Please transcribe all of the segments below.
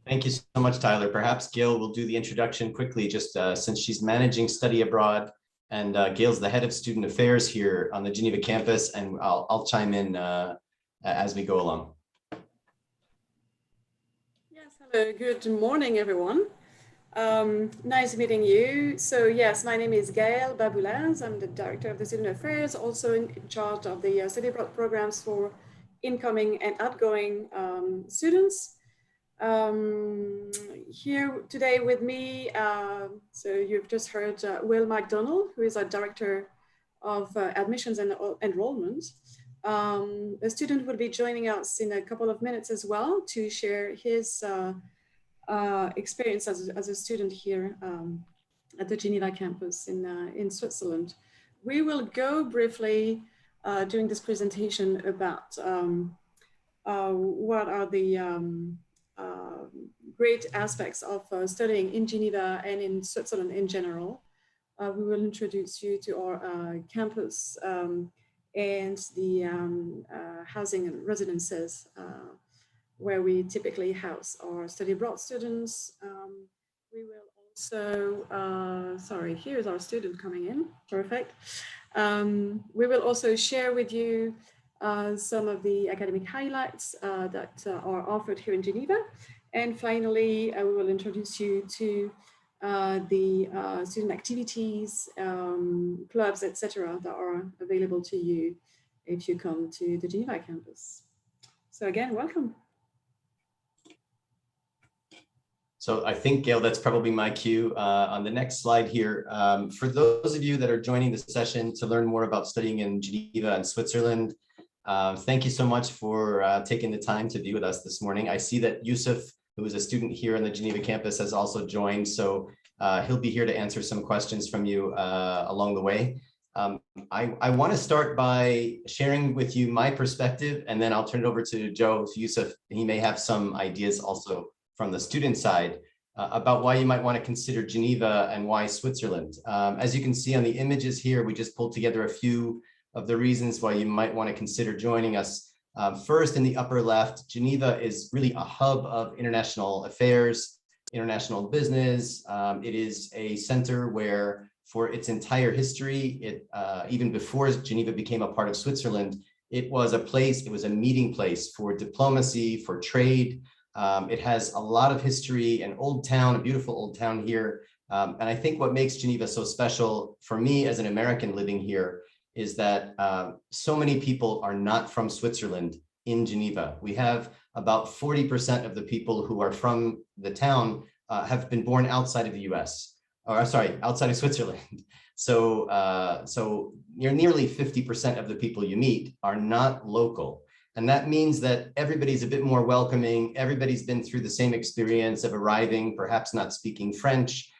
Thank you so much, Tyler. Perhaps Gail will do the introduction quickly, just since she's managing study abroad, and Gail's the head of student affairs here on the Geneva campus, and I'll chime in as we go along. Yes, hello, good morning, everyone. Nice meeting you. So yes, my name is Gail Baboulaz. I'm the director of the student affairs, also in charge of the study abroad programs for incoming and outgoing students. Here today with me, so you've just heard Will McDonald, who is our director of admissions and enrollment. A student will be joining us in a couple of minutes as well to share his experience as a student here at the Geneva campus in Switzerland. We will go briefly during this presentation about what are the great aspects of studying in Geneva and in Switzerland in general. We will introduce you to our campus and the housing and residences where we typically house our study abroad students. We will also, sorry, here's our student coming in, perfect. We will also share with you some of the academic highlights that are offered here in Geneva. And finally, we will introduce you to the student activities, clubs, etc., that are available to you if you come to the Geneva campus. So again, welcome. So I think, Gail, that's probably my cue. On the next slide here, for those of you that are joining the session to learn more about studying in Geneva and Switzerland, thank you so much for taking the time to be with us this morning. I see that Yusuf, who is a student here on the Geneva campus, has also joined. So he'll be here to answer some questions from you along the way. I want to start by sharing with you my perspective, and then I'll turn it over to Yusuf. He may have some ideas also from the student side about why you might want to consider Geneva and why Switzerland. As you can see on the images here, we just pulled together a few of the reasons why you might want to consider joining us. First, in the upper left, Geneva is really a hub of international affairs, international business. It is a center where, for its entire history, even before Geneva became a part of Switzerland, it was a place, it was a meeting place for diplomacy, for trade. It has a lot of history, an old town, a beautiful old town here. And I think what makes Geneva so special for me as an American living here is that so many people are not from Switzerland in Geneva. We have about 40% of the people who are from the town have been born outside of the US, or sorry, outside of Switzerland. So nearly 50% of the people you meet are not local. And that means that everybody's a bit more welcoming. Everybody's been through the same experience of arriving, perhaps not speaking French.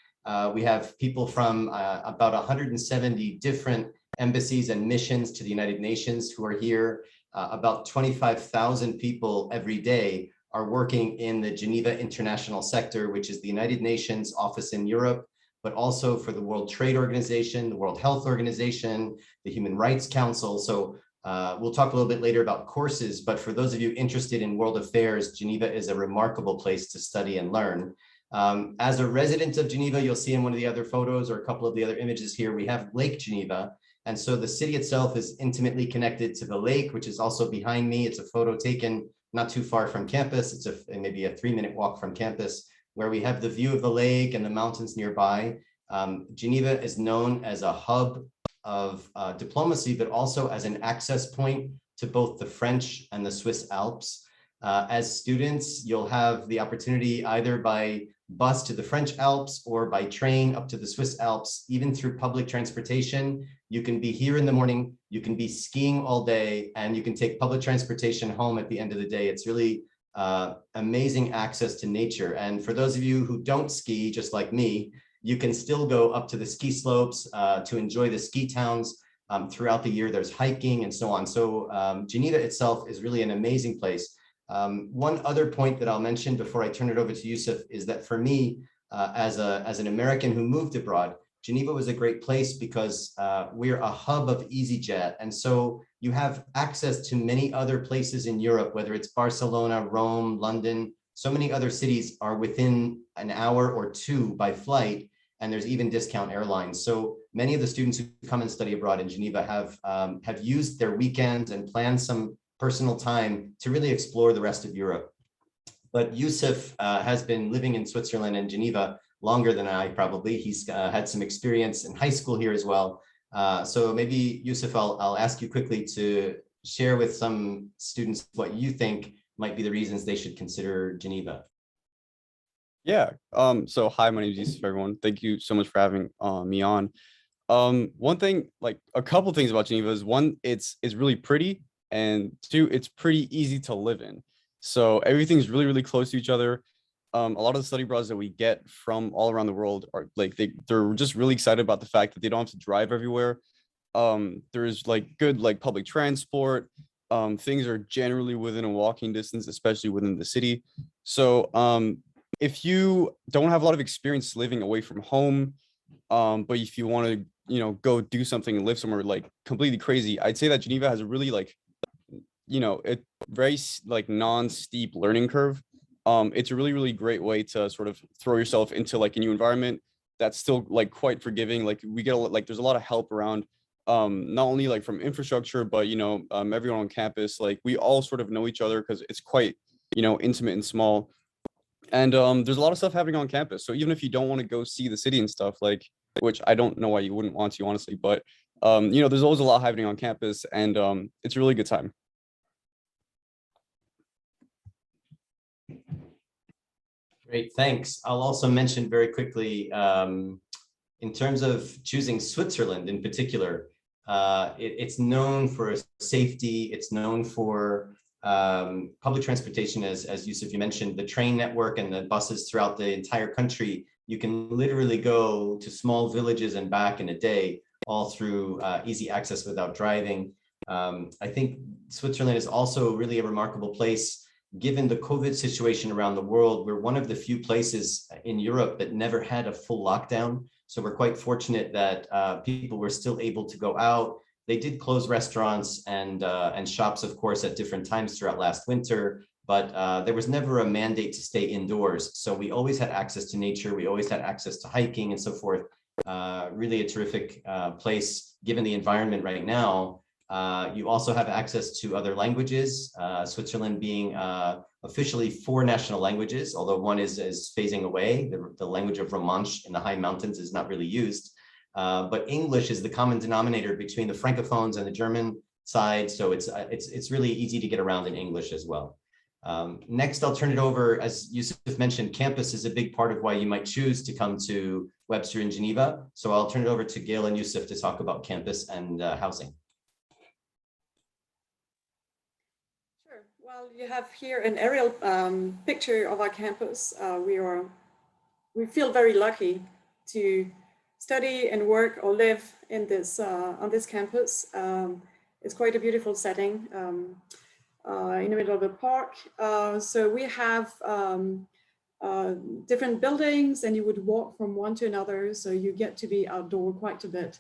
We have people from about 170 different embassies and missions to the United Nations who are here. About 25,000 people every day are working in the Geneva International Sector, which is the United Nations office in Europe, but also for the World Trade Organization, the World Health Organization, the Human Rights Council. So we'll talk a little bit later about courses, but for those of you interested in world affairs, Geneva is a remarkable place to study and learn. As a resident of Geneva, you'll see in one of the other photos or a couple of the other images here, we have Lake Geneva. And so the city itself is intimately connected to the lake, which is also behind me. It's a photo taken not too far from campus. It's maybe a 3-minute walk from campus, where we have the view of the lake and the mountains nearby. Geneva is known as a hub of diplomacy, but also as an access point to both the French and the Swiss Alps. As students, you'll have the opportunity either by bus to the French Alps or by train up to the Swiss Alps, even through public transportation. You can be here in the morning, you can be skiing all day, and you can take public transportation home at the end of the day. It's really amazing access to nature. And for those of you who don't ski, just like me, you can still go up to the ski slopes to enjoy the ski towns. Throughout the year, there's hiking and so on. So Geneva itself is really an amazing place. One other point that I'll mention before I turn it over to Yusuf is that for me, as an American who moved abroad, Geneva was a great place because we're a hub of EasyJet. And so you have access to many other places in Europe, whether it's Barcelona, Rome, London, So many other cities are within an hour or two by flight, and there's even discount airlines. So many of the students who come and study abroad in Geneva have used their weekends and planned some personal time to really explore the rest of Europe. But Yusuf has been living in Switzerland and Geneva longer than I probably. He's had some experience in high school here as well. So maybe Yusuf, I'll ask you quickly to share with some students what you think might be the reasons they should consider Geneva. Yeah. So hi, my name is Yusuf, everyone. Thank you so much for having me on. One thing, like a couple things about Geneva is one, it's really pretty, and two, it's pretty easy to live in. So everything's really, really close to each other. A lot of the study abroads that we get from all around the world are like they're just really excited about the fact that they don't have to drive everywhere. There's like good like public transport. Things are generally within a walking distance, especially within the city. So if you don't have a lot of experience living away from home, but if you want to, go do something and live somewhere like completely crazy, I'd say that Geneva has a really like, it very like non-steep learning curve. It's a really, really great way to sort of throw yourself into like a new environment that's still like quite forgiving. Like we get like there's a lot of help around, not only like from infrastructure, but everyone on campus, like we all sort of know each other because it's quite, intimate and small. And there's a lot of stuff happening on campus. So even if you don't want to go see the city and stuff, like, which I don't know why you wouldn't want to, honestly, but there's always a lot happening on campus, and it's a really good time. Great, thanks. I'll also mention very quickly, in terms of choosing Switzerland in particular, it's known for safety. It's known for public transportation, as Yusuf, you mentioned, the train network and the buses throughout the entire country. You can literally go to small villages and back in a day, all through easy access without driving. I think Switzerland is also really a remarkable place. Given the COVID situation around the world, we're one of the few places in Europe that never had a full lockdown. So we're quite fortunate that people were still able to go out. They did close restaurants and shops, of course, at different times throughout last winter, but there was never a mandate to stay indoors. So we always had access to nature. We always had access to hiking and so forth. Really a terrific place, given the environment right now. You also have access to other languages, Switzerland being officially 4 national languages, although one is phasing away. The language of Romansh in the high mountains is not really used. But English is the common denominator between the Francophones and the German side. So it's really easy to get around in English as well. Next, I'll turn it over. As Yusuf mentioned, campus is a big part of why you might choose to come to Webster in Geneva. So I'll turn it over to Gail and Yusuf to talk about campus and housing. Well, you have here an aerial picture of our campus. We feel very lucky to study and work or live in this on this campus. It's quite a beautiful setting in the middle of a park. So we have different buildings, and you would walk from one to another. So you get to be outdoor quite a bit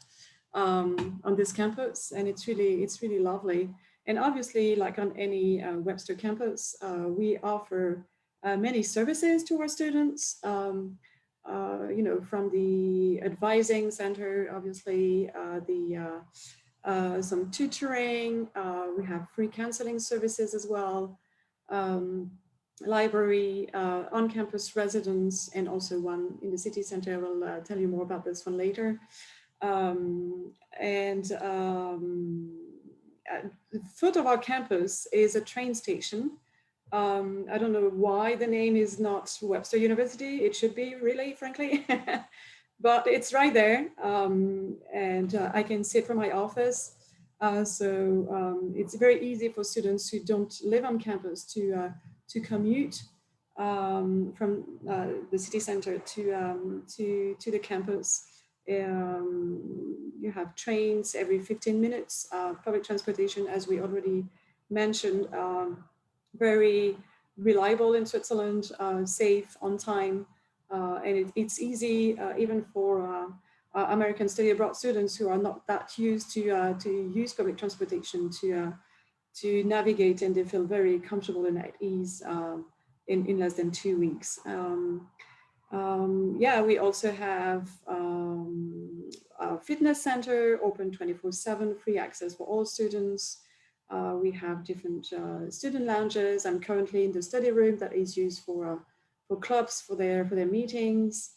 on this campus, and it's really lovely. And obviously, like on any Webster campus, we offer many services to our students, from the advising center, obviously, some tutoring, we have free counseling services as well, library, on-campus residence, and also one in the city center. I will tell you more about this one later. At the foot of our campus is a train station. I don't know why the name is not Webster University. It should be, really, frankly, but it's right there. And I can see it from my office. So it's very easy for students who don't live on campus to commute from the city center to the campus. You have trains every 15 minutes, public transportation, as we already mentioned, very reliable in Switzerland, safe, on time, and it's easy even for American study abroad students who are not that used to use public transportation to navigate, and they feel very comfortable and at ease in less than 2 weeks. Yeah, we also have a fitness center open 24/7, free access for all students. We have different student lounges. I'm currently in the study room that is used for clubs for their meetings.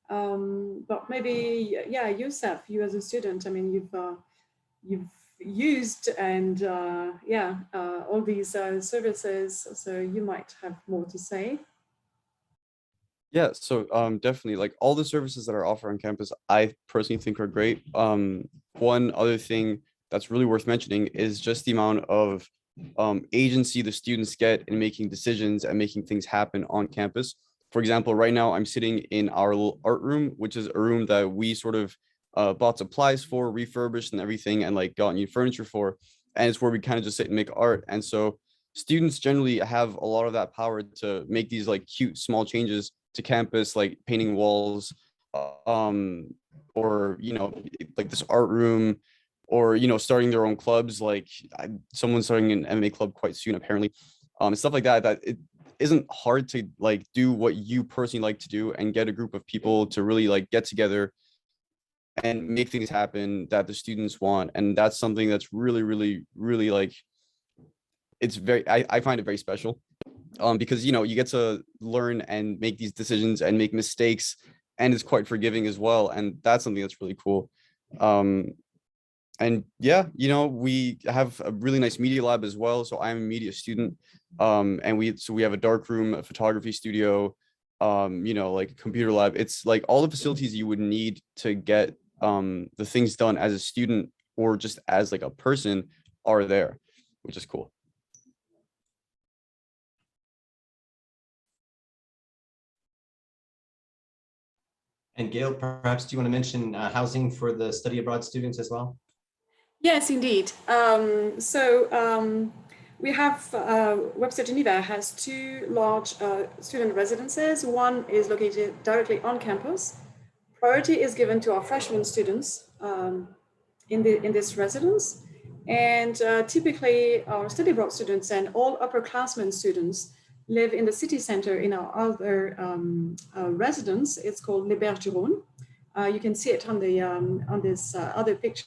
But maybe, yeah, Youssef, you as a student, I mean, you've used and all these services, so you might have more to say. Yeah, so definitely like all the services that are offered on campus, I personally think are great. One other thing that's really worth mentioning is just the amount of agency the students get in making decisions and making things happen on campus. For example, right now I'm sitting in our little art room, which is a room that we sort of bought supplies for, refurbished and everything, and like got new furniture for. And it's where we kind of just sit and make art. And so students generally have a lot of that power to make these like cute small changes to campus, like painting walls, um, or like this art room, or starting their own clubs. Like someone's starting an MMA club quite soon, apparently, stuff like that. That it isn't hard to like do what you personally like to do and get a group of people to really like get together and make things happen that the students want. And that's something that's really, really, really like it's very. I find it very special. Because you get to learn and make these decisions and make mistakes, and it's quite forgiving as well, and that's something that's really cool. And yeah, we have a really nice media lab as well. So I'm a media student, and we have a dark room, a photography studio, like a computer lab. It's like all the facilities you would need to get the things done as a student or just as like a person are there, which is cool. And Gail, perhaps do you want to mention housing for the study abroad students as well? Yes, indeed. We have Webster Geneva has two large student residences. One is located directly on campus. Priority is given to our freshman students in this residence. And typically our study abroad students and all upperclassmen students live in the city center in our other residence. It's called Les Bergerons. You can see it on this other picture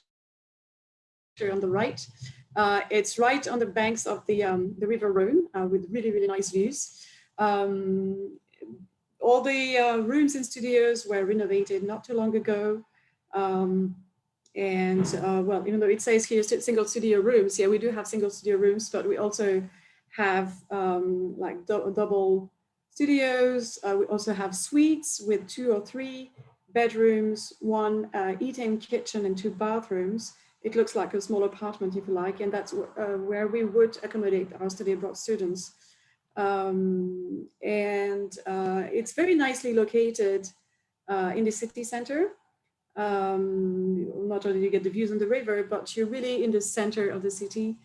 on the right. It's right on the banks of the River Rhone with really, really nice views. All the rooms and studios were renovated not too long ago. Well, even though it says here single studio rooms, yeah, we do have single studio rooms, but we also have like double studios. We also have suites with 2 or 3 bedrooms, 1 eating kitchen and 2 bathrooms. It looks like a small apartment, if you like, and that's where we would accommodate our study abroad students. It's very nicely located in the city center. Not only do you get the views on the river, but you're really in the center of the city,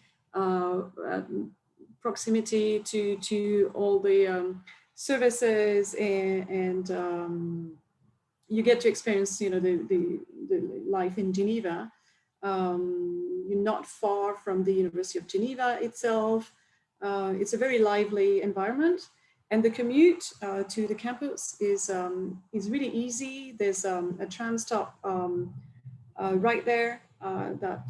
proximity to all the services, and you get to experience, the life in Geneva. You're not far from the University of Geneva itself. It's a very lively environment, and the commute to the campus is really easy. There's a tram stop right there that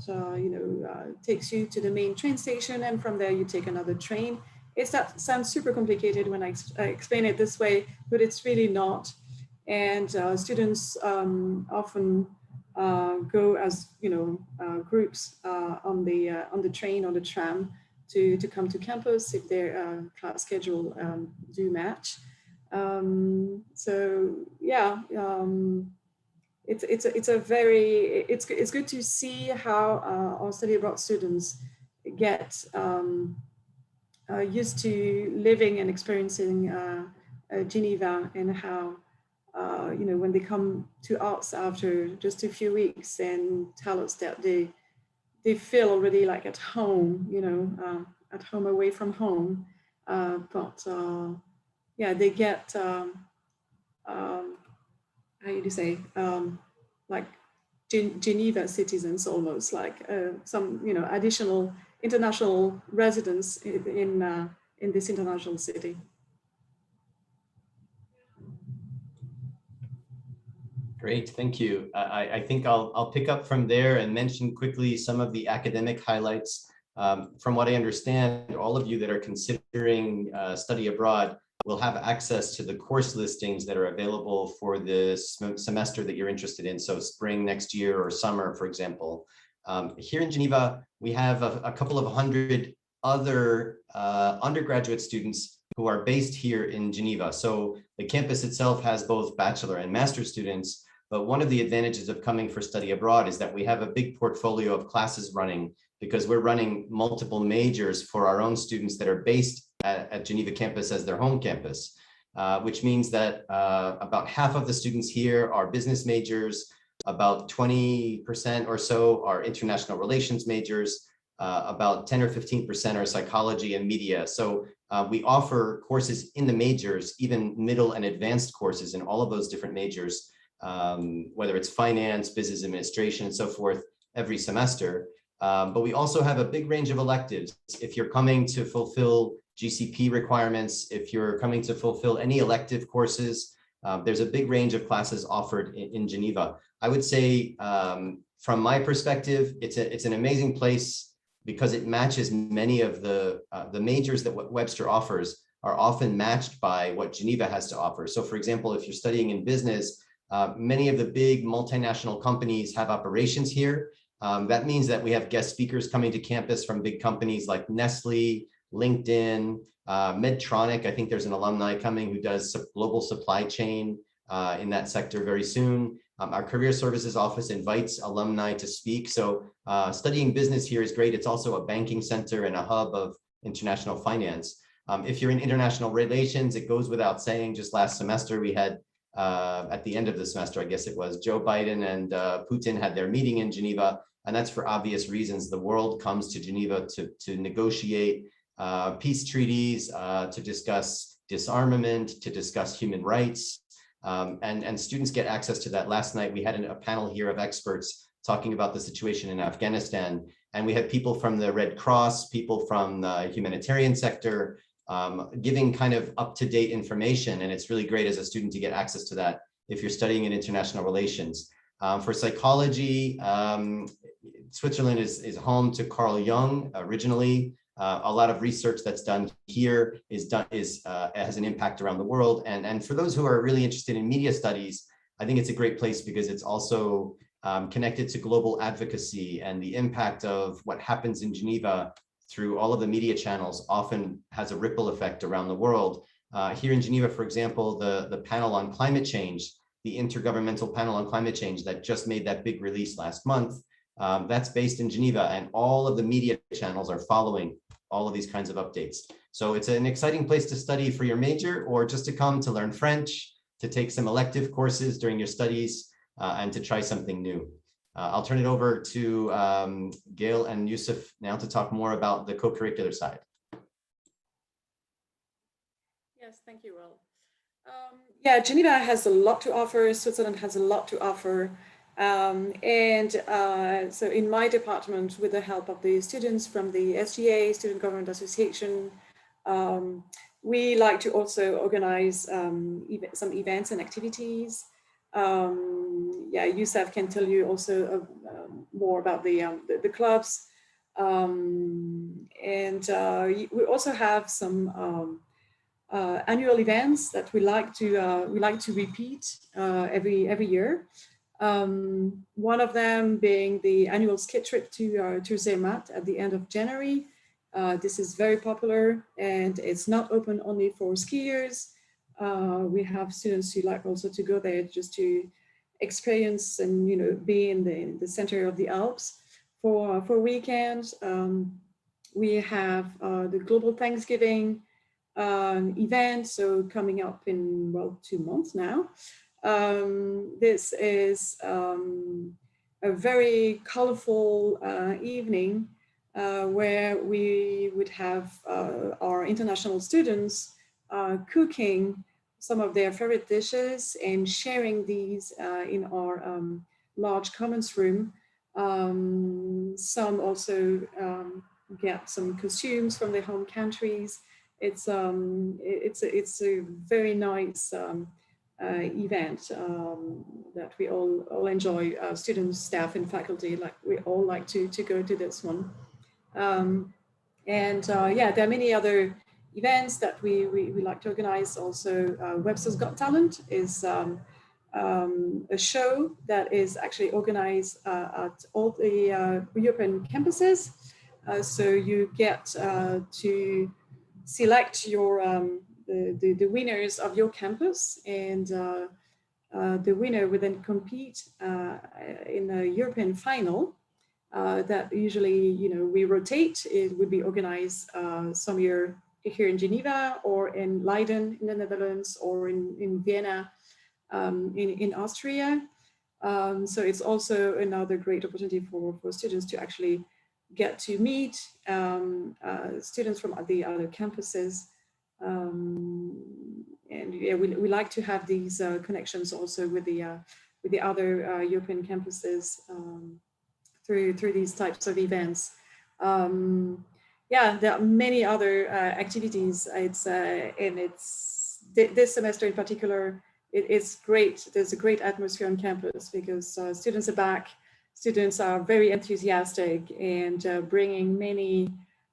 takes you to the main train station, and from there you take another train. That sounds super complicated when I explain it this way, but it's really not. And students often go as groups on the train or the tram to come to campus if their class schedule do match. It's good to see how our study abroad students get used to living and experiencing Geneva, and how when they come to us after just a few weeks and tell us that they feel already like at home, at home away from home. They get, how do you say, like Geneva citizens almost, like some, additional international residents in this international city. Great, thank you. I think I'll pick up from there and mention quickly some of the academic highlights. From what I understand, all of you that are considering study abroad will have access to the course listings that are available for the semester that you're interested in. So spring next year or summer, for example. Here in Geneva, we have a couple of hundred other undergraduate students who are based here in Geneva. So the campus itself has both bachelor and master students, but one of the advantages of coming for study abroad is that we have a big portfolio of classes running because we're running multiple majors for our own students that are based at Geneva campus as their home campus, which means that about half of the students here are business majors, about 20% or so are international relations majors, about 10 or 15% are psychology and media. So we offer courses in the majors, even middle and advanced courses in all of those different majors, whether it's finance, business administration, and so forth, every semester. But we also have a big range of electives. If you're coming to fulfill GCP requirements, if you're coming to fulfill any elective courses, there's a big range of classes offered in Geneva. I would say, from my perspective, it's an amazing place because it matches many of the majors that Webster offers are often matched by what Geneva has to offer. So for example, if you're studying in business, many of the big multinational companies have operations here. That means that we have guest speakers coming to campus from big companies like Nestle, LinkedIn, Medtronic. I think there's an alumni coming who does global supply chain in that sector very soon. Our career services office invites alumni to speak. So studying business here is great. It's also a banking center and a hub of international finance. If you're in international relations, it goes without saying, just last semester we had, at the end of the semester, I guess it was, Joe Biden and Putin had their meeting in Geneva. And that's for obvious reasons. The world comes to Geneva to negotiate peace treaties, to discuss disarmament, to discuss human rights. And students get access to that. Last night, we had a panel here of experts talking about the situation in Afghanistan. And we had people from the Red Cross, people from the humanitarian sector, giving kind of up-to-date information. And it's really great as a student to get access to that if you're studying in international relations. For psychology, Switzerland is home to Carl Jung originally. A lot of research that's done here has an impact around the world. And for those who are really interested in media studies, I think it's a great place because it's also connected to global advocacy, and the impact of what happens in Geneva through all of the media channels often has a ripple effect around the world. Here in Geneva, for example, the panel on climate change, the Intergovernmental Panel on Climate Change that just made that big release last month, that's based in Geneva, and all of the media channels are following all of these kinds of updates. So it's an exciting place to study for your major, or just to come to learn French, to take some elective courses during your studies, and to try something new. I'll turn it over to Gail and Yusuf now to talk more about the co-curricular side. Yes, thank you, Will. Yeah, Geneva has a lot to offer. Switzerland has a lot to offer. So in my department, with the help of the students from the SGA, Student Government Association, we like to also organize some events and activities. Yeah, Youssef can tell you also more about the clubs. We also have some annual events that we like to repeat every year. One of them being the annual ski trip to Zermatt at the end of January. This is very popular, and it's not open only for skiers. We have students who like also to go there just to experience and be in the center of the Alps for weekends. We have the Global Thanksgiving event, so coming up in 2 months now. This is a very colorful evening where we would have our international students cooking some of their favorite dishes and sharing these in our large commons room. Some also get some costumes from their home countries. It's a very nice event that we all enjoy, students, staff, and faculty. Like we all like to go to this one. Yeah, there are many other events that we like to organize. Also, Webster's Got Talent is a show that is actually organized at all the European campuses. So you get to select your the winners of your campus, and the winner will then compete in a European final. That usually, we rotate. It would be organized some year here in Geneva, or in Leiden in the Netherlands, or in Vienna in Austria. So it's also another great opportunity for students to actually get to meet students from the other campuses. And yeah, we like to have these connections also with the other European campuses through these types of events. Yeah, there are many other activities. This semester in particular, it's great. There's a great atmosphere on campus because students are back. Students are very enthusiastic and bringing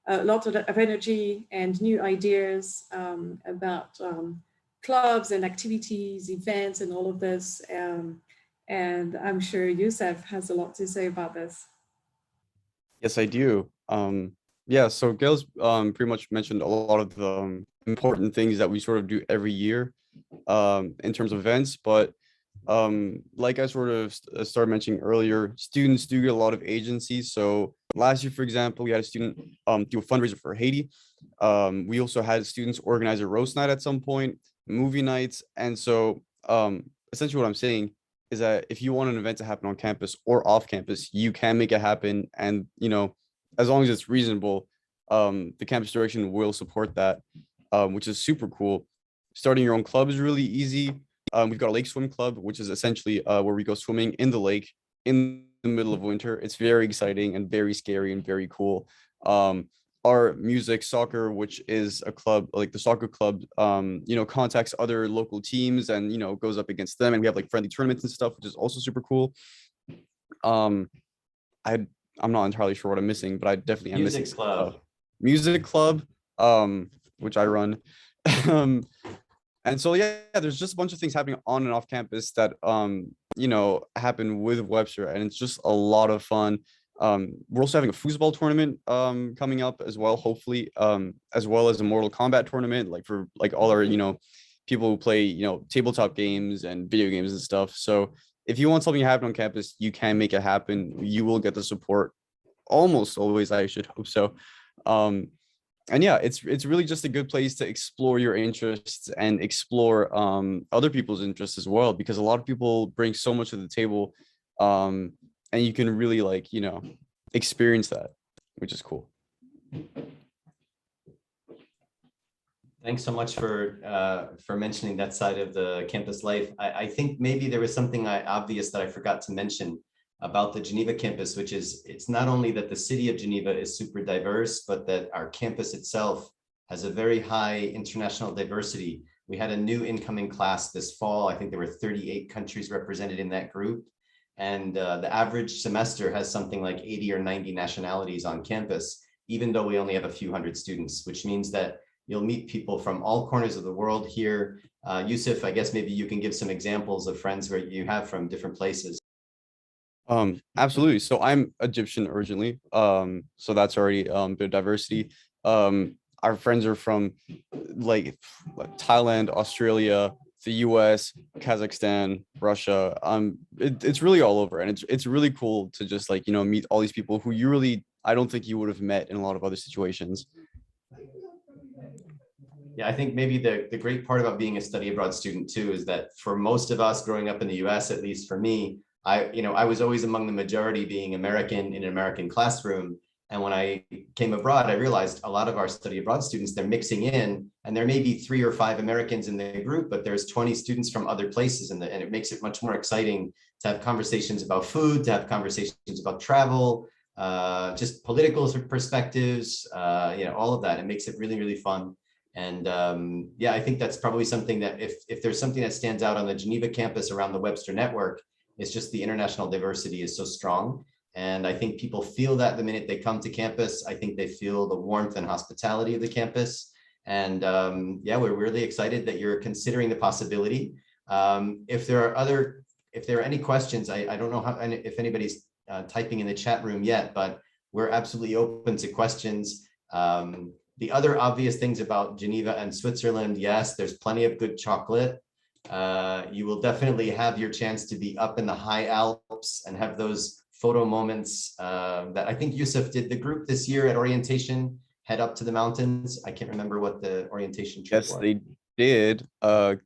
lots of energy and new ideas about clubs and activities, events, and all of this. And I'm sure Youssef has a lot to say about this. Yes, I do. Yeah, so Gail's pretty much mentioned a lot of the important things that we sort of do every year in terms of events, but like I sort of started mentioning earlier, students do get a lot of agency. So last year, for example, we had a student do a fundraiser for Haiti. We also had students organize a roast night at some point, movie nights. And so essentially what I'm saying is that if you want an event to happen on campus or off campus, you can make it happen. And, as long as it's reasonable, the campus direction will support that, which is super cool. Starting your own club is really easy. We've got a lake swim club, which is essentially where we go swimming in the lake in the middle of winter. It's very exciting and very scary and very cool. Our music soccer, which is a club, like the soccer club, contacts other local teams and, goes up against them. And we have like friendly tournaments and stuff, which is also super cool. I'm not entirely sure what I'm missing, but I definitely am missing music club, which I run. And so, yeah, there's just a bunch of things happening on and off campus that, happen with Webster, and it's just a lot of fun. We're also having a foosball tournament coming up as well, hopefully, as well as a Mortal Kombat tournament, like for like all our, people who play, tabletop games and video games and stuff. So if you want something to happen on campus, you can make it happen. You will get the support almost always, I should hope so. And yeah, it's really just a good place to explore your interests and explore other people's interests as well, because a lot of people bring so much to the table, and you can really experience that, which is cool. Thanks so much for mentioning that side of the campus life. I think maybe there was something obvious that I forgot to mention about the Geneva campus, which is it's not only that the city of Geneva is super diverse, but that our campus itself has a very high international diversity. We had a new incoming class this fall. I think there were 38 countries represented in that group. And the average semester has something like 80 or 90 nationalities on campus, even though we only have a few hundred students, which means that you'll meet people from all corners of the world here. Youssef, I guess maybe you can give some examples of friends where you have from different places. Absolutely. So I'm Egyptian originally. So that's already a bit of diversity. Our friends are from like Thailand, Australia, the US, Kazakhstan, Russia. It's really all over, and it's really cool to just meet all these people who I don't think you would have met in a lot of other situations. Yeah, I think maybe the great part about being a study abroad student too is that for most of us growing up in the US, at least for me, I was always among the majority being American in an American classroom. And when I came abroad, I realized a lot of our study abroad students, they're mixing in, and there may be 3 or 5 Americans in the group, but there's 20 students from other places. And it makes it much more exciting to have conversations about food, to have conversations about travel, just political perspectives, all of that. It makes it really, really fun. And yeah, I think that's probably something that if there's something that stands out on the Geneva campus around the Webster network, it's just the international diversity is so strong. And I think people feel that the minute they come to campus. I think they feel the warmth and hospitality of the campus. And yeah, we're really excited that you're considering the possibility. If there are any questions, I don't know how, if anybody's typing in the chat room yet, but we're absolutely open to questions. The other obvious things about Geneva and Switzerland, yes, there's plenty of good chocolate. You will definitely have your chance to be up in the high Alps and have those photo moments that I think Yusuf did the group this year at orientation, head up to the mountains. I can't remember what the orientation trip was. Yes, they did.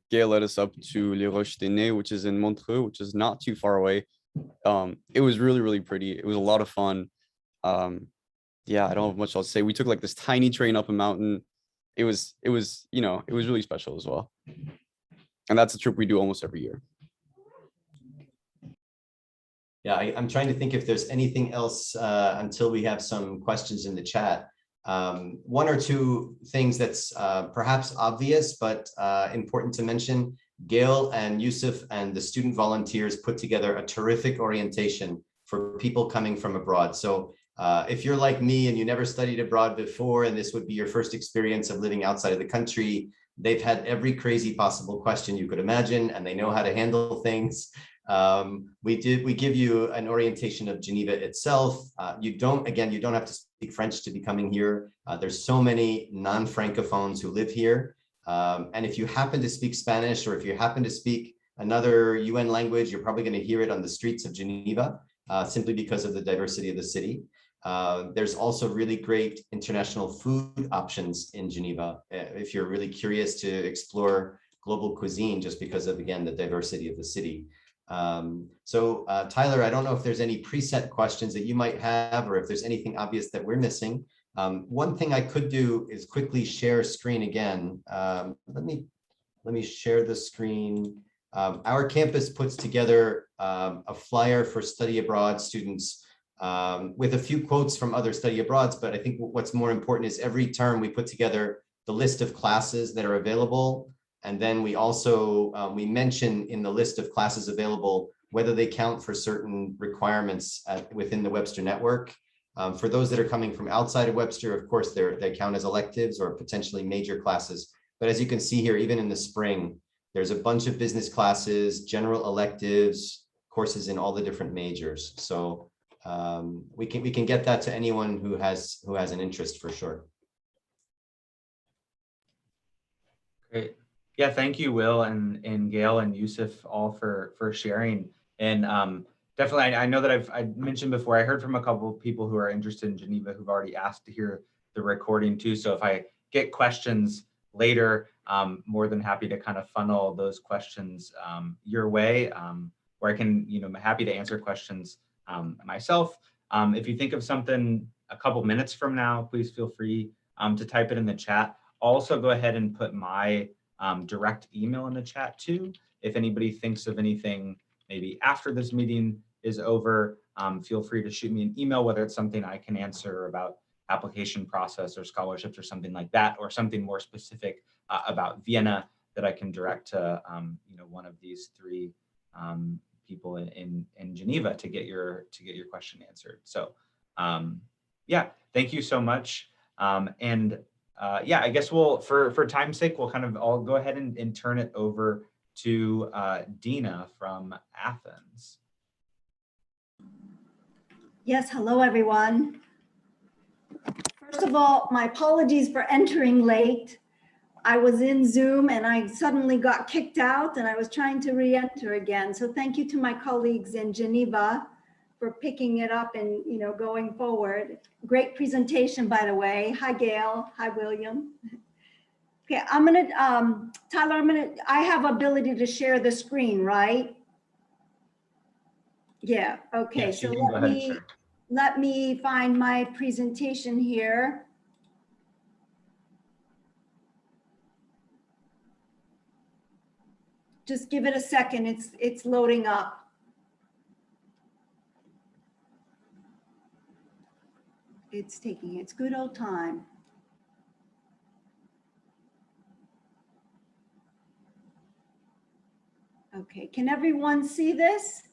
Gail led us up to Les Roches-des-Nez, which is in Montreux, which is not too far away. It was really, really pretty. It was a lot of fun. Yeah, I don't have much else to say. We took like this tiny train up a mountain. It was, you know, it was really special as well. And that's a trip we do almost every year. Yeah, I'm trying to think if there's anything else until we have some questions in the chat. One or two things that's perhaps obvious, but important to mention. Gail and Yusuf and the student volunteers put together a terrific orientation for people coming from abroad. So if you're like me and you never studied abroad before, and this would be your first experience of living outside of the country, they've had every crazy possible question you could imagine, and they know how to handle things. We give you an orientation of Geneva itself. You don't have to speak French to be coming here. There's so many non-Francophones who live here. And if you happen to speak Spanish, or if you happen to speak another UN language, you're probably going to hear it on the streets of Geneva, simply because of the diversity of the city. There's also really great international food options in Geneva, if you're really curious to explore global cuisine, just because of, again, the diversity of the city. So Tyler, I don't know if there's any preset questions that you might have, or if there's anything obvious that we're missing. One thing I could do is quickly share screen again. Let me share the screen. Our campus puts together a flyer for study abroad students with a few quotes from other study abroads. But I think what's more important is every term we put together the list of classes that are available. And then we also, we mention in the list of classes available, whether they count for certain requirements within the Webster network. For those that are coming from outside of Webster, of course, they count as electives or potentially major classes. But as you can see here, even in the spring, there's a bunch of business classes, general electives, courses in all the different majors. So we can get that to anyone who has an interest, for sure. Great. Yeah, thank you, Will and Gail and Yusuf, all for sharing. And definitely, I know that I mentioned before, I heard from a couple of people who are interested in Geneva who've already asked to hear the recording too. So if I get questions later, more than happy to kind of funnel those questions your way, or I can, I'm happy to answer questions myself. If you think of something a couple minutes from now, please feel free to type it in the chat. Also, go ahead and put my direct email in the chat too. If anybody thinks of anything maybe after this meeting is over, feel free to shoot me an email, whether it's something I can answer about application process or scholarships or something like that, or something more specific about Vienna that I can direct to one of these three people in Geneva to get your question answered. So yeah, thank you so much. Yeah, I guess we'll, for time's sake, we'll kind of all go ahead and turn it over to Dina from Athens. Yes, hello everyone. First of all, my apologies for entering late. I was in Zoom and I suddenly got kicked out and I was trying to re-enter again. So thank you to my colleagues in Geneva for picking it up and going forward. Great presentation, by the way. Hi, Gail. Hi, William. Okay, I'm gonna, Tyler, I have ability to share the screen, right? Yeah, okay, Yes, so let me find my presentation here. Just give it a second, it's loading up. It's taking its good old time. Okay, can everyone see this?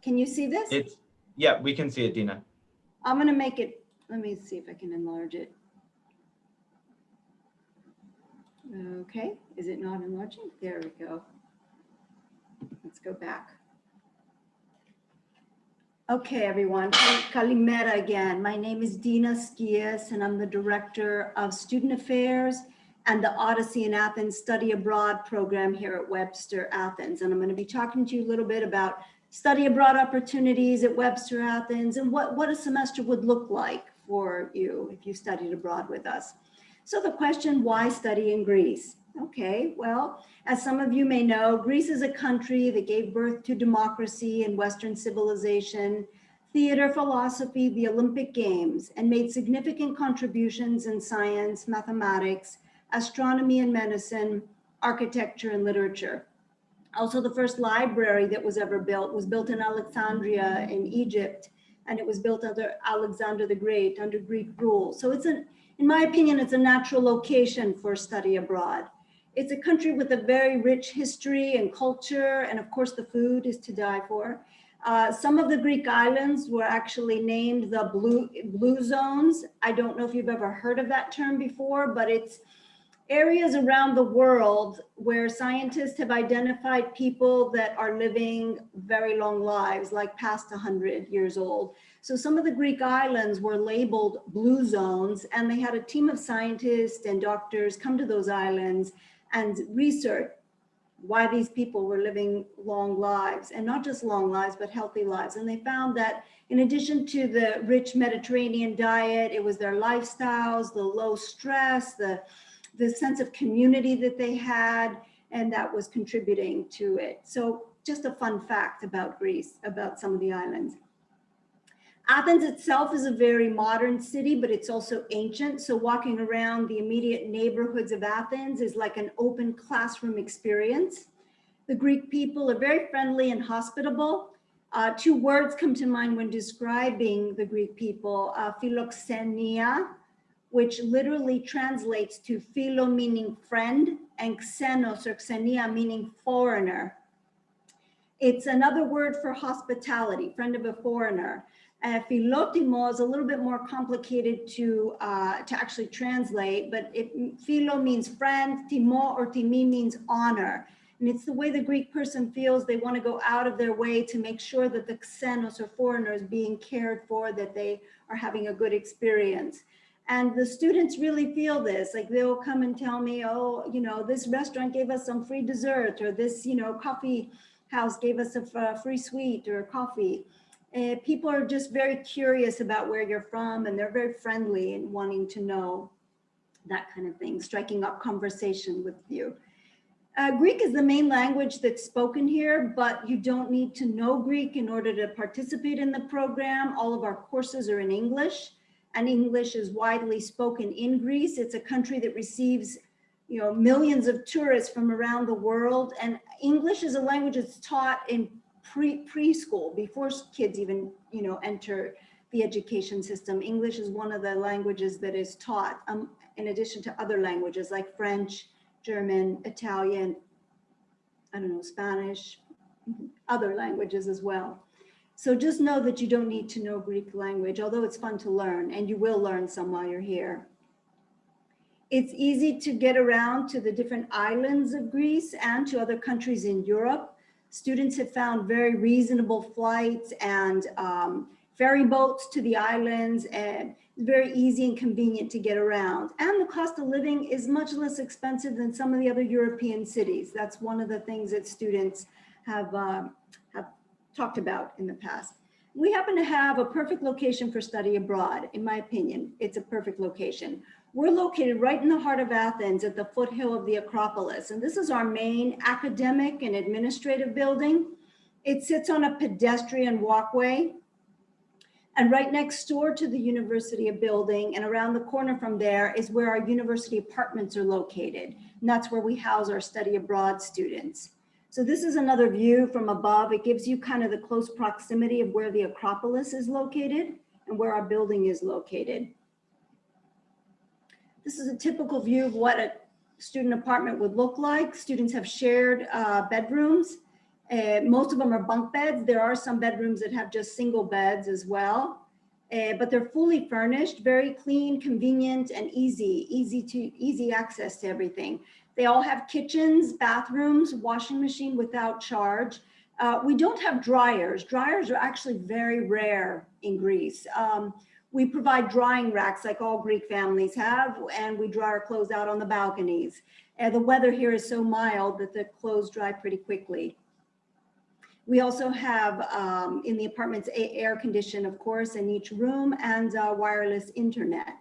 Can you see this? Yeah, we can see it, Dina. I'm gonna make it, let me see if I can enlarge it. Okay, is it not enlarging? There we go. Let's go back. Okay, everyone, Kalimera again. My name is Dina Skias, and I'm the Director of Student Affairs and the Odyssey in Athens Study Abroad program here at Webster Athens. And I'm going to be talking to you a little bit about study abroad opportunities at Webster Athens and what a semester would look like for you if you studied abroad with us. So the question, why study in Greece? Okay, well, as some of you may know, Greece is a country that gave birth to democracy and Western civilization, theater, philosophy, the Olympic Games, and made significant contributions in science, mathematics, astronomy and medicine, architecture and literature. Also, the first library that was ever built was built in Alexandria in Egypt, and it was built under Alexander the Great, under Greek rule. So in my opinion, it's a natural location for study abroad. It's a country with a very rich history and culture, and of course the food is to die for. Some of the Greek islands were actually named the blue zones. I don't know if you've ever heard of that term before, but it's areas around the world where scientists have identified people that are living very long lives, like past 100 years old. So some of the Greek islands were labeled blue zones, and they had a team of scientists and doctors come to those islands and research why these people were living long lives, and not just long lives, but healthy lives. And they found that in addition to the rich Mediterranean diet, it was their lifestyles, the low stress, the sense of community that they had, and that was contributing to it. So just a fun fact about Greece, about some of the islands. Athens itself is a very modern city, but it's also ancient. So walking around the immediate neighborhoods of Athens is like an open classroom experience. The Greek people are very friendly and hospitable. Two words come to mind when describing the Greek people, philoxenia, which literally translates to philo meaning friend, and xenos or xenia meaning foreigner. It's another word for hospitality, friend of a foreigner. Philotimo is a little bit more complicated to actually translate, but philo means friend, timo or timi means honor. And it's the way the Greek person feels they want to go out of their way to make sure that the xenos or foreigner is being cared for, that they are having a good experience. And the students really feel this, like they'll come and tell me, oh, you know, this restaurant gave us some free dessert, or this, you know, coffee house gave us a free sweet or coffee. People are just very curious about where you're from, and they're very friendly and wanting to know that kind of thing, striking up conversation with you. Greek is the main language that's spoken here, but you don't need to know Greek in order to participate in the program. All of our courses are in English, and English is widely spoken in Greece. It's a country that receives, you know, millions of tourists from around the world, and English is a language that's taught in preschool before kids even, you know, enter the education system. English is one of the languages that is taught in addition to other languages like French, German, Italian, I don't know, Spanish, other languages as well. So just know that you don't need to know Greek language, although it's fun to learn, and you will learn some while you're here. It's easy to get around to the different islands of Greece and to other countries in Europe. Students have found very reasonable flights and ferry boats to the islands, and it's very easy and convenient to get around. And the cost of living is much less expensive than some of the other European cities. That's one of the things that students have talked about in the past. We happen to have a perfect location for study abroad. In my opinion, it's a perfect location. We're located right in the heart of Athens at the foothill of the Acropolis. And this is our main academic and administrative building. It sits on a pedestrian walkway. And right next door to the university building and around the corner from there is where our university apartments are located. And that's where we house our study abroad students. So this is another view from above. It gives you kind of the close proximity of where the Acropolis is located and where our building is located. This is a typical view of what student apartment would look like. Students have shared bedrooms. Most of them are bunk beds. There are some bedrooms that have just single beds as well. But they're fully furnished, very clean, convenient, and easy access to everything. They all have kitchens, bathrooms, washing machine without charge. We don't have dryers. Dryers are actually very rare in Greece. We provide drying racks like all Greek families have, and we dry our clothes out on the balconies. The weather here is so mild that the clothes dry pretty quickly. We also have in the apartments air condition, of course, in each room, and wireless internet.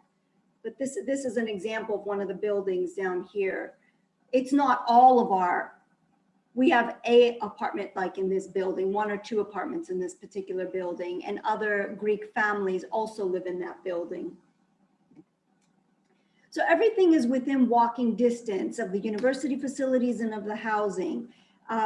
But this is an example of one of the buildings down here. It's not all of our, we have a apartment like in this building, 1 or 2 apartments in this particular building, and other Greek families also live in that building. So everything is within walking distance of the university facilities and of the housing.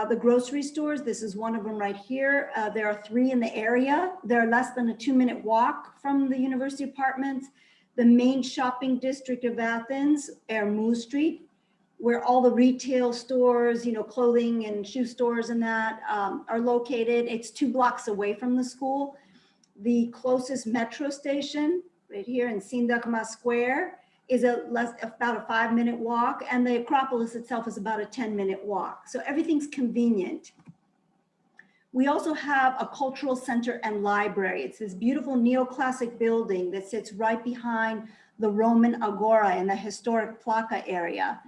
The grocery stores, this is one of them right here. There are 3 in the area. They're less than a 2-minute walk from the university apartments. The main shopping district of Athens, Ermou Street, where all the retail stores, clothing and shoe stores and that are located. It's 2 blocks away from the school. The closest metro station right here in Syntagma Square is about a 5-minute walk, and the Acropolis itself is about a 10-minute walk. So everything's convenient. We also have a cultural center and library. It's this beautiful neoclassic building that sits right behind the Roman Agora in the historic Plaka area.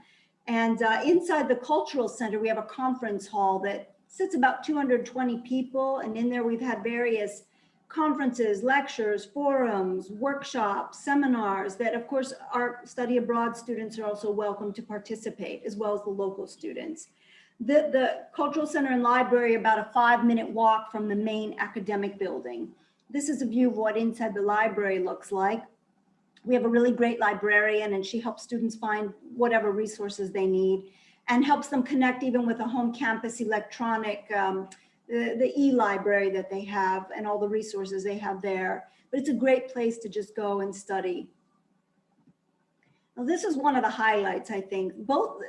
And inside the cultural center, we have a conference hall that sits about 220 people. And in there, we've had various conferences, lectures, forums, workshops, seminars that, of course, our study abroad students are also welcome to participate, as well as the local students. The cultural center and library are about a 5-minute walk from the main academic building. This is a view of what inside the library looks like. We have a really great librarian, and she helps students find whatever resources they need and helps them connect even with a home campus electronic the e-library that they have and all the resources they have there. But it's a great place to just go and study. Now, this is one of the highlights, I think.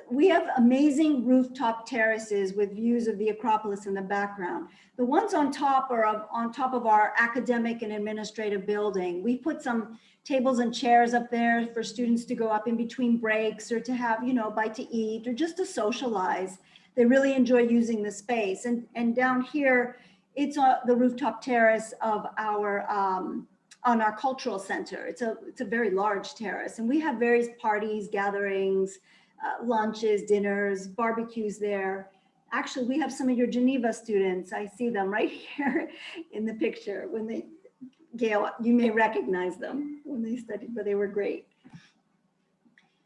We have amazing rooftop terraces with views of the Acropolis in the background. The ones on top are on top of our academic and administrative building. We put some tables and chairs up there for students to go up in between breaks or to have, a bite to eat or just to socialize. They really enjoy using the space. And down here, it's the rooftop terrace of our on our cultural center. It's a very large terrace, and we have various parties, gatherings, lunches, dinners, barbecues there. Actually, we have some of your Geneva students. I see them right here in the picture. Gail, you may recognize them when they studied, but they were great.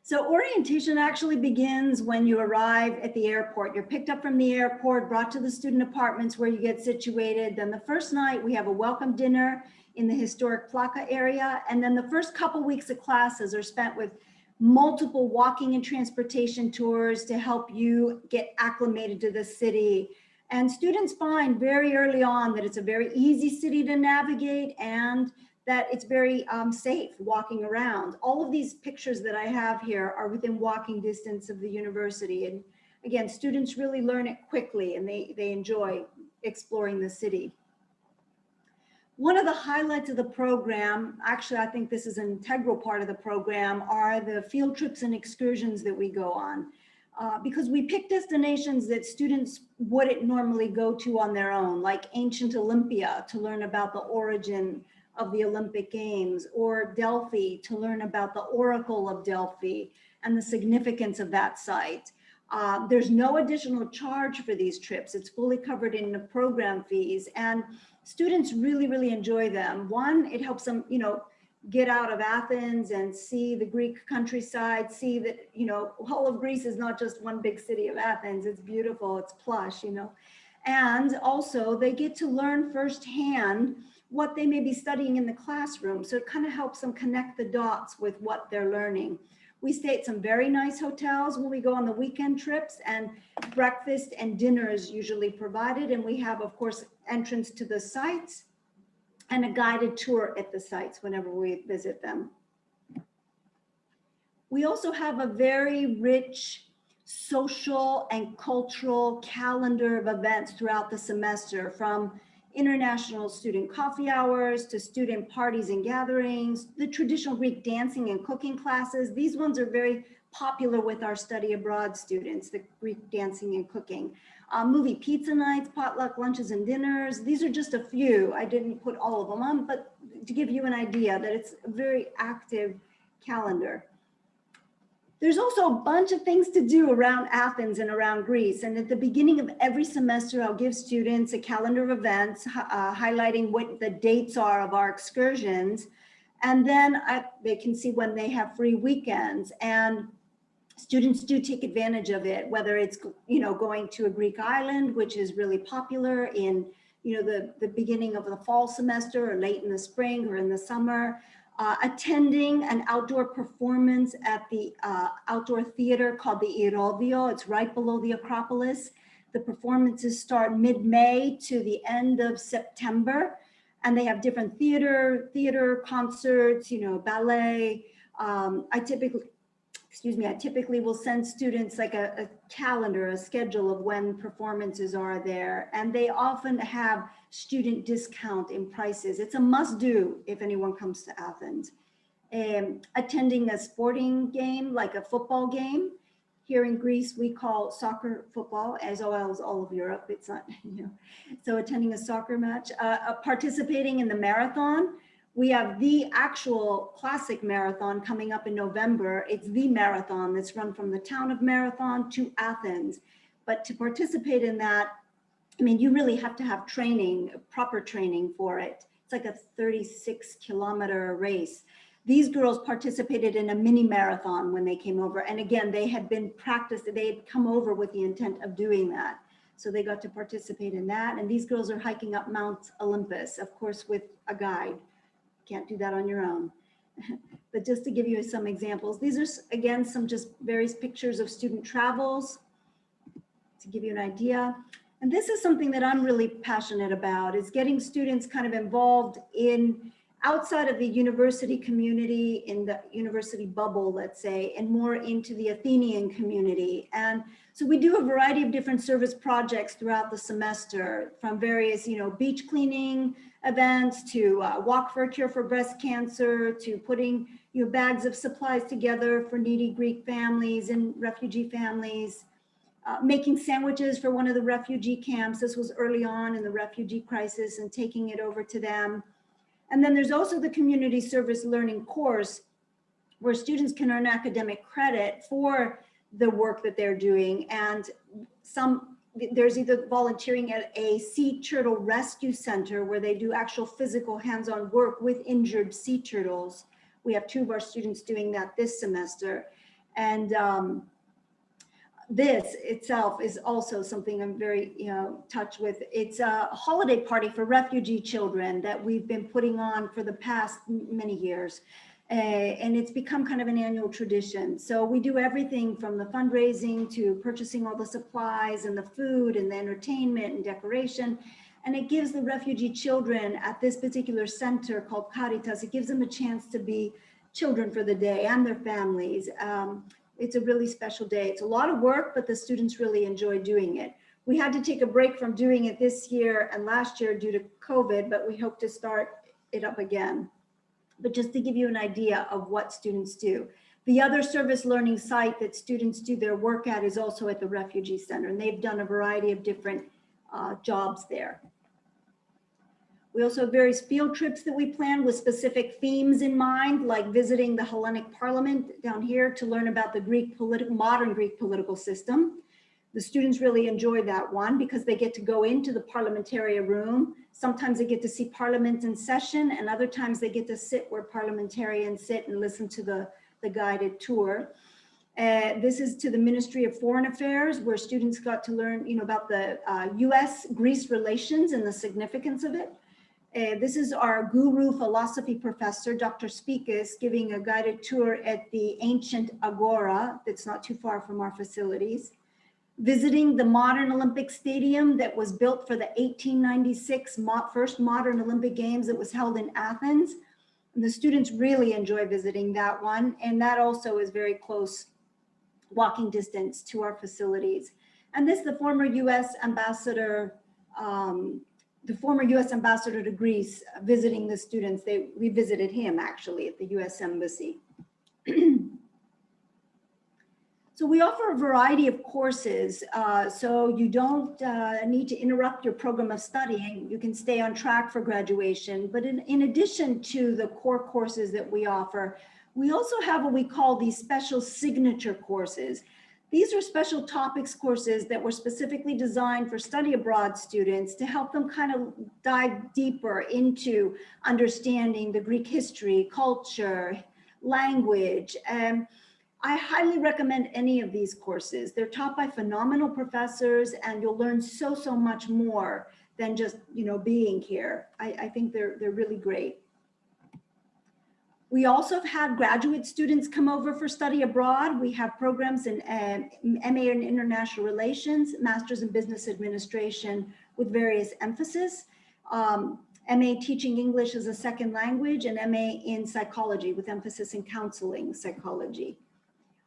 So orientation actually begins when you arrive at the airport. You're picked up from the airport, brought to the student apartments where you get situated. Then the first night we have a welcome dinner in the historic Plaka area. And then the first couple weeks of classes are spent with multiple walking and transportation tours to help you get acclimated to the city. And students find very early on that it's a very easy city to navigate and that it's very safe walking around. All of these pictures that I have here are within walking distance of the university. And again, students really learn it quickly and they enjoy exploring the city. One of the highlights of the program, actually, I think this is an integral part of the program, are the field trips and excursions that we go on. Because we pick destinations that students wouldn't normally go to on their own, like ancient Olympia to learn about the origin of the Olympic Games, or Delphi to learn about the Oracle of Delphi and the significance of that site. There's no additional charge for these trips. It's fully covered in the program fees, and students really, really enjoy them. One, it helps them, get out of Athens and see the Greek countryside, see that, all of Greece is not just one big city of Athens. It's beautiful, it's plush, And also they get to learn firsthand what they may be studying in the classroom. So it kind of helps them connect the dots with what they're learning. We stay at some very nice hotels when we go on the weekend trips, and breakfast and dinner is usually provided. And we have, of course, entrance to the sites and a guided tour at the sites whenever we visit them. We also have a very rich social and cultural calendar of events throughout the semester, from international student coffee hours to student parties and gatherings, the traditional Greek dancing and cooking classes. These ones are very popular with our study abroad students, the Greek dancing and cooking. Movie pizza nights, potluck lunches and dinners. These are just a few. I didn't put all of them on, but to give you an idea that it's a very active calendar. There's also a bunch of things to do around Athens and around Greece. And at the beginning of every semester, I'll give students a calendar of events highlighting what the dates are of our excursions. And then they can see when they have free weekends. And students do take advantage of it, whether it's, going to a Greek island, which is really popular in, the beginning of the fall semester or late in the spring or in the summer. Attending an outdoor performance at the outdoor theater called the Irovio. It's right below the Acropolis. The performances start mid-May to the end of September, and they have different theater concerts, ballet. I typically will send students like a calendar, a schedule of when performances are there, and they often have student discount in prices. It's a must do if anyone comes to Athens. Attending a sporting game, like a football game. Here in Greece, we call soccer football, as well as all of Europe. It's not, so attending a soccer match, participating in the marathon. We have the actual classic marathon coming up in November. It's the marathon that's run from the town of Marathon to Athens. But to participate in that, you really have to have training, proper training for it. It's like a 36-kilometer race. These girls participated in a mini marathon when they came over. And again, they had been practiced, they had come over with the intent of doing that. So they got to participate in that. And these girls are hiking up Mount Olympus, of course, with a guide. Can't do that on your own. But just to give you some examples, these are, again, some just various pictures of student travels to give you an idea. And this is something that I'm really passionate about, is getting students kind of involved in outside of the university community, in the university bubble, let's say, and more into the Athenian community. And so we do a variety of different service projects throughout the semester, from various, beach cleaning events to Walk for a Cure for Breast Cancer, to putting bags of supplies together for needy Greek families and refugee families. Making sandwiches for one of the refugee camps. This was early on in the refugee crisis, and taking it over to them. And then there's also the community service learning course, where students can earn academic credit for the work that they're doing. And there's either volunteering at a sea turtle rescue center, where they do actual physical hands-on work with injured sea turtles. We have 2 of our students doing that this semester. And this itself is also something I'm very, touched with. It's a holiday party for refugee children that we've been putting on for the past many years. And it's become kind of an annual tradition. So we do everything from the fundraising to purchasing all the supplies and the food and the entertainment and decoration. And it gives the refugee children at this particular center called Caritas, it gives them a chance to be children for the day and their families. It's a really special day. It's a lot of work, but the students really enjoy doing it. We had to take a break from doing it this year and last year due to COVID, but we hope to start it up again. But just to give you an idea of what students do. The other service learning site that students do their work at is also at the Refugee Center, and they've done a variety of different jobs there. We also have various field trips that we plan with specific themes in mind, like visiting the Hellenic Parliament down here to learn about the modern Greek political system. The students really enjoy that one because they get to go into the parliamentarian room. Sometimes they get to see Parliament in session, and other times they get to sit where parliamentarians sit and listen to the guided tour. This is to the Ministry of Foreign Affairs, where students got to learn, about the US-Greece relations and the significance of it. This is our guru philosophy professor, Dr. Spikas, giving a guided tour at the ancient Agora that's not too far from our facilities. Visiting the modern Olympic Stadium that was built for the 1896 first modern Olympic Games that was held in Athens. And the students really enjoy visiting that one. And that also is very close walking distance to our facilities. And this, the former U.S. ambassador, to Greece visiting the students. We visited him actually at the U.S. Embassy. So we offer a variety of courses, so you don't need to interrupt your program of studying. You can stay on track for graduation. But in addition to the core courses that we offer, we also have what we call these special signature courses. These are special topics courses that were specifically designed for study abroad students to help them kind of dive deeper into understanding the Greek history, culture, language. I highly recommend any of these courses. They're taught by phenomenal professors, and you'll learn so much more than just, being here. I think they're really great. We also have had graduate students come over for study abroad. We have programs in MA in International Relations, Masters in Business Administration with various emphasis, MA teaching English as a second language, and MA in psychology with emphasis in counseling psychology.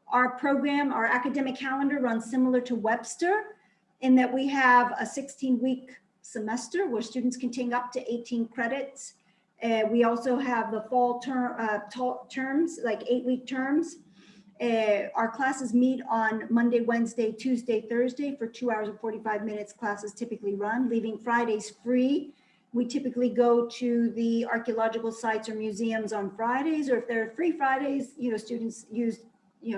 Our program, our academic calendar runs similar to Webster in that we have a 16-week semester where students can take up to 18 credits. We also have the fall terms, like 8-week terms. Our classes meet on Monday, Wednesday, Tuesday, Thursday for 2 hours and 45 minutes. Classes typically run, leaving Fridays free. We typically go to the archaeological sites or museums on Fridays, or if there are free Fridays, students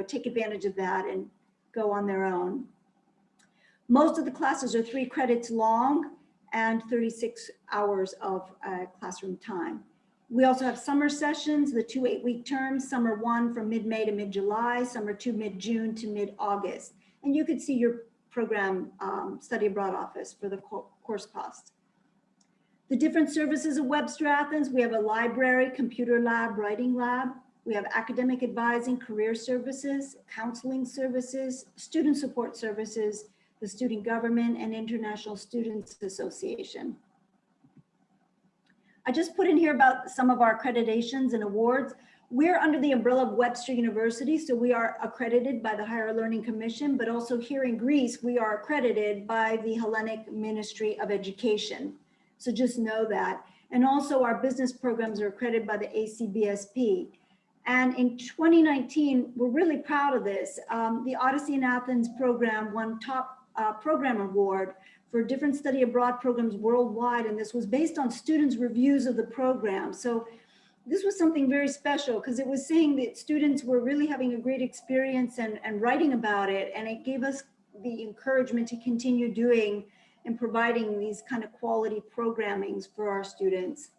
take advantage of that and go on their own. Most of the classes are 3 credits long and 36 hours of classroom time. We also have summer sessions, the 2 8-week terms. Some are 1 from mid-May to mid-July, some are 2 mid-June to mid-August. And you could see your program study abroad office for the course cost. The different services of Webster Athens, we have a library, computer lab, writing lab. We have academic advising, career services, counseling services, student support services, the student government, and International Students Association. I just put in here about some of our accreditations and awards. We're under the umbrella of Webster University, so we are accredited by the Higher Learning Commission, but also here in Greece, we are accredited by the Hellenic Ministry of Education. So just know that. And also our business programs are accredited by the ACBSP. And in 2019, we're really proud of this. The Odyssey in Athens program won top program award for different study abroad programs worldwide. And this was based on students' reviews of the program. So this was something very special because it was saying that students were really having a great experience and writing about it. And it gave us the encouragement to continue doing and providing these kind of quality programmings for our students.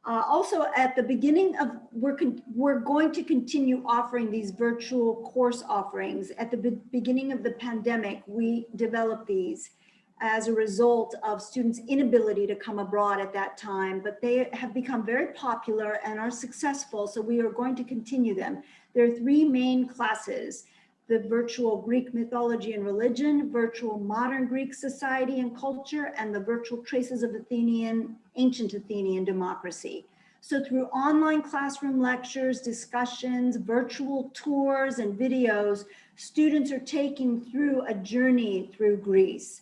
Also, at the beginning of, we're going to continue offering these virtual course offerings. At the beginning of the pandemic, we developed these as a result of students' inability to come abroad at that time, but they have become very popular and are successful, so we are going to continue them. There are 3 main classes: the virtual Greek mythology and religion, virtual modern Greek society and culture, and the virtual traces of ancient Athenian democracy. So through online classroom lectures, discussions, virtual tours, and videos, students are taking through a journey through Greece.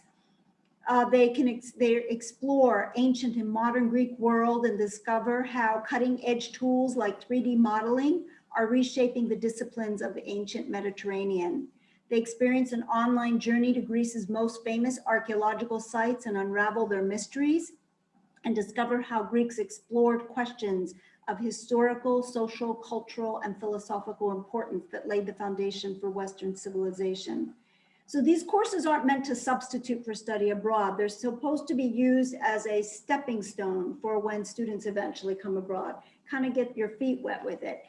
They explore ancient and modern Greek world and discover how cutting-edge tools like 3D modeling are reshaping the disciplines of the ancient Mediterranean. They experience an online journey to Greece's most famous archaeological sites and unravel their mysteries, and discover how Greeks explored questions of historical, social, cultural, and philosophical importance that laid the foundation for Western civilization. So these courses aren't meant to substitute for study abroad. They're supposed to be used as a stepping stone for when students eventually come abroad, kind of get your feet wet with it.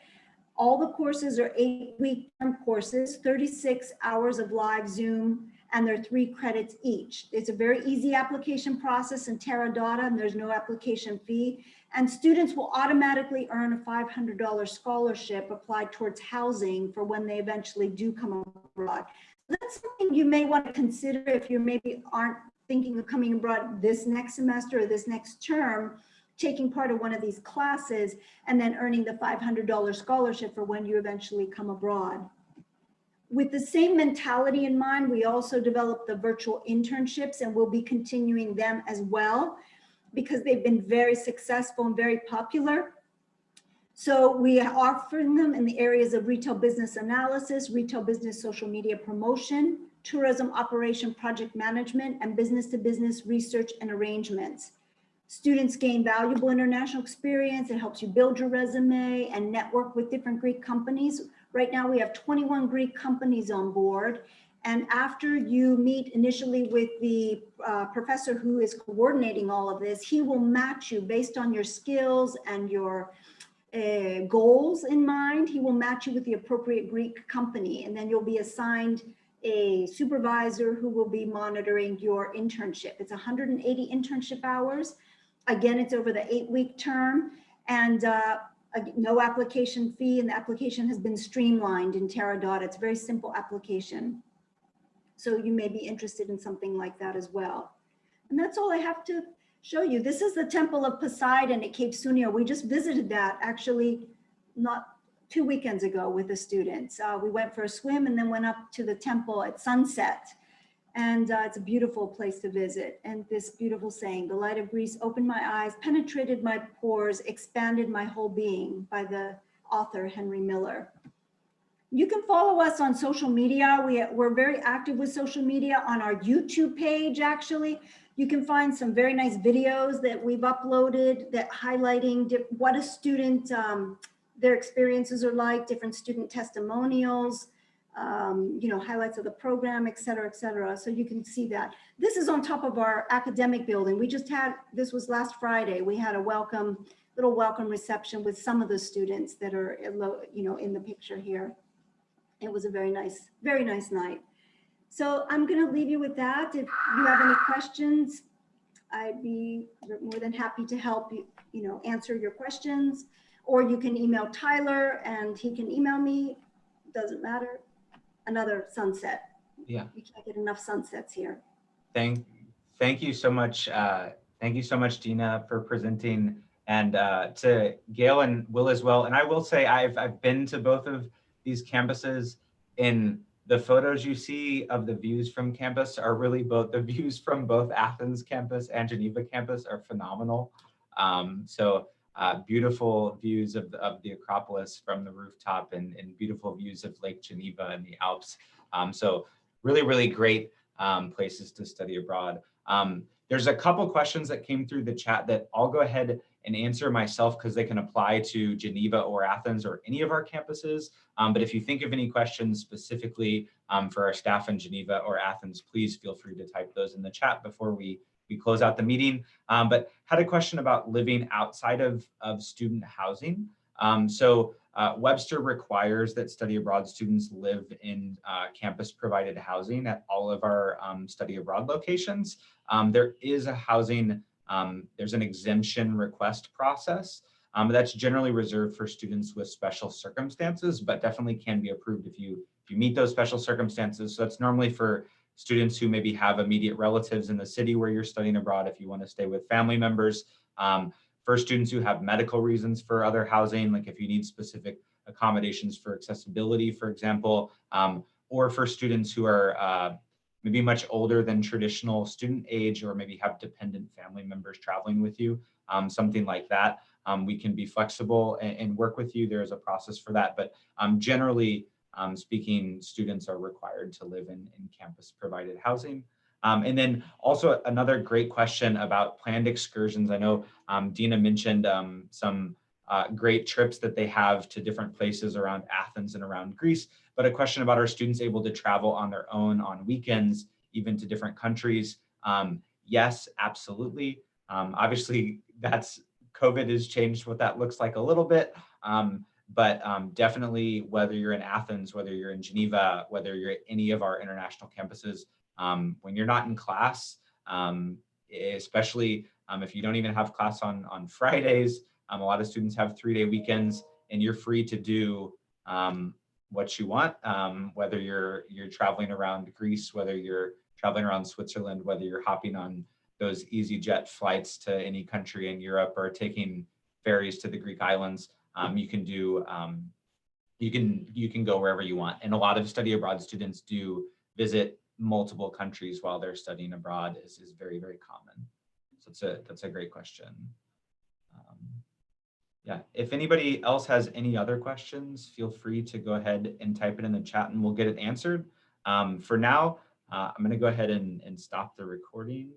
All the courses are 8-week term courses, 36 hours of live Zoom, and they're 3 credits each. It's a very easy application process in Teradata, and there's no application fee. And students will automatically earn a $500 scholarship applied towards housing for when they eventually do come abroad. So that's something you may want to consider if you maybe aren't thinking of coming abroad this next semester or this next term, taking part of one of these classes and then earning the $500 scholarship for when you eventually come abroad. With the same mentality in mind, we also developed the virtual internships, and we'll be continuing them as well because they've been very successful and very popular. So we are offering them in the areas of retail business analysis, retail business social media promotion, tourism operation project management, and business to business research and arrangements. Students gain valuable international experience. It helps you build your resume and network with different Greek companies. Right now we have 21 Greek companies on board. And after you meet initially with the professor who is coordinating all of this, he will match you based on your skills and your goals in mind. He will match you with the appropriate Greek company, and then you'll be assigned a supervisor who will be monitoring your internship. It's 180 internship hours. Again, it's over the 8-week term, and no application fee, and the application has been streamlined in Teradata. It's a very simple application. So you may be interested in something like that as well. And that's all I have to show you. This is the Temple of Poseidon at Cape Sunio. We just visited that actually not 2 weekends ago with the students. We went for a swim and then went up to the temple at sunset. And it's a beautiful place to visit. And this beautiful saying, the light of Greece opened my eyes, penetrated my pores, expanded my whole being, by the author Henry Miller. You can follow us on social media. We're very active with social media on our YouTube page, actually. You can find some very nice videos that we've uploaded that highlighting what a student, their experiences are like, different student testimonials, highlights of the program, et cetera, et cetera. So you can see that. This is on top of our academic building. We just had, this was last Friday, we had a little welcome reception with some of the students that are, in the picture here. It was a very nice night. So I'm going to leave you with that. If you have any questions, I'd be more than happy to help you, answer your questions, or you can email Tyler and he can email me. Doesn't matter. Another sunset. Yeah. We can't get enough sunsets here. Thank you so much. Thank you so much, Dina, for presenting, and to Gail and Will as well. And I will say I've been to both of these campuses. In the photos you see of the views from campus are really the views from both Athens campus and Geneva campus are phenomenal. Beautiful views of the Acropolis from the rooftop, and beautiful views of Lake Geneva and the Alps. So really, really great places to study abroad. There's a couple questions that came through the chat that I'll go ahead and answer myself because they can apply to Geneva or Athens or any of our campuses. But if you think of any questions specifically for our staff in Geneva or Athens, please feel free to type those in the chat before we close out the meeting. But had a question about living outside of student housing. Webster requires that study abroad students live in campus provided housing at all of our study abroad locations. There is a housing, there's an exemption request process that's generally reserved for students with special circumstances, but definitely can be approved if you meet those special circumstances. So that's normally for students who maybe have immediate relatives in the city where you're studying abroad, if you want to stay with family members. For students who have medical reasons for other housing, like if you need specific accommodations for accessibility, for example, or for students who are maybe much older than traditional student age, or maybe have dependent family members traveling with you, something like that. We can be flexible and work with you. There is a process for that, but generally speaking, students are required to live in campus provided housing. And then also another great question about planned excursions. I know Dina mentioned some great trips that they have to different places around Athens and around Greece, but a question about, are students able to travel on their own on weekends, even to different countries? Yes, absolutely. Obviously, COVID has changed what that looks like a little bit. But definitely, whether you're in Athens, whether you're in Geneva, whether you're at any of our international campuses, when you're not in class, especially if you don't even have class on Fridays, a lot of students have 3-day weekends, and you're free to do what you want, whether you're traveling around Greece, whether you're traveling around Switzerland, whether you're hopping on those EasyJet flights to any country in Europe or taking ferries to the Greek islands. You can do, you can go wherever you want. And a lot of study abroad students do visit multiple countries while they're studying abroad is very, very common. So that's a great question. Yeah, if anybody else has any other questions, feel free to go ahead and type it in the chat and we'll get it answered. For now, I'm gonna go ahead and stop the recording.